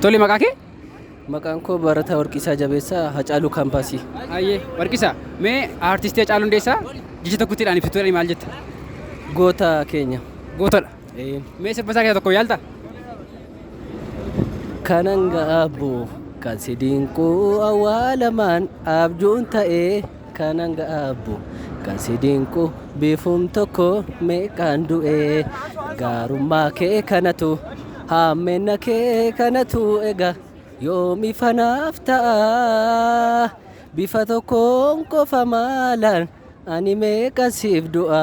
Tole maqaa kee? Maqaan koo Barataa Warqisaa Jabeessaa Hacaaluu Kaampaasii. Ayyee Warqisaa mee aartistii Hacaaluu Hundeessaa jecha tokkottiidhaan ibsituudhaan maal jetta? Goota keenya. Gootadha. Mee sirba isaa keessaa tokko yaalta? Kanan ga'abbu kan si dinquu awwaalamaan abjuun ta'ee kanan ga'abbu kan si dinquu biifum tokko meeqaan du'ee gaarummaa kee kanatu hammeenna kee kanatu egaa yoomi fanaaf ta'a bifa tokkoon qofa maalaan ani meeqa siif du'a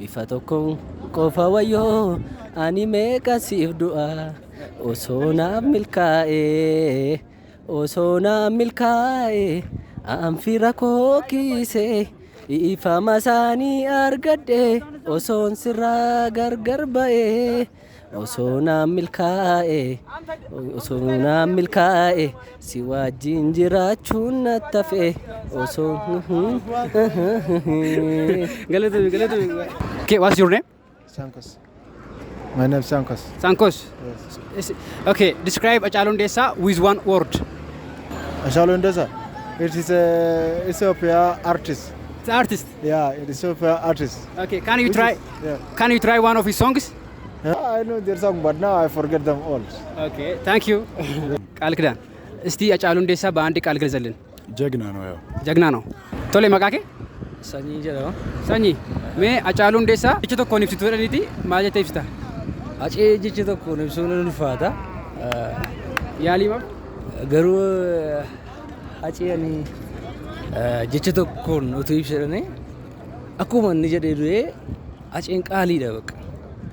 bifa tokkoon qofa wayyoo ani meeqa siif du'a osoo naaf milkaa'ee anfira koo kiisee ifama isaanii argadhe osoon sirraa gargar ba'ee osoo naaf milkaa'ee si wajjin jiraachuun natti hafe osoo. Galatoomi. Okay, what's your name? Sankos. My name is Sankos. Sankos. Yes. Okay, describe Hacaaluu Hundeessaa with one word. Hacaaluu Hundeessaa. It is a Ethiopia artist. It's an artist. Yeah, it is Ethiopia artist. Okay, Which is- can you try one of his songs? Yeah, I know their song, but now I forget them all. Okay, thank you. ቃል ኪዳን እስቲ Hacaaluu Hundeessaa በአንድ ቃል ግለጽልን። ጀግና ነው ያው ጀግና ነው። ቶሌ maqaa kee? Sanyii jedhama. Sanyii mee Hacaaluu Hundeessaa jecha tokkoon ibsituudhaaniiti maal jettee ibsita? Hacee jecha tokkoon ibsuun ni ulfaata. Yaalii maaf? Garuu hacee ani jecha tokkoon utuu ibsadhanii akkuma inni jedhee du'ee haceen qaaliidha bakka.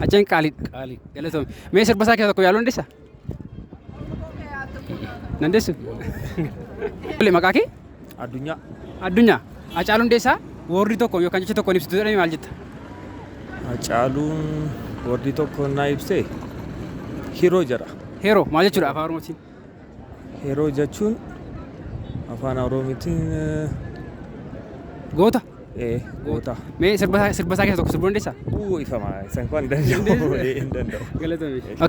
Haceen qaaliidha. Qaalii. Galatoomi. Mee sirba isaa keessaa tokko yaaluu dandeessaa? Dandeessu? Tole maqaa kee? አዱኛ Addunyaa. Hacaaluu Hundeessaa woordii tokko yookaan jecha tokkoon ibsituudhaanii maal jetta? Hacaaluun warri tokko naa ibsee hiroo jedha. Heeroo maal jechuudha afaan Oromootiin? Hiroo jechuun afaan Oromootiin Goota. goota. Mee sirba isaa keessaa tokko sirbuu dandeessaa? Ifama isaan kun hin danda'u. Galatoomi.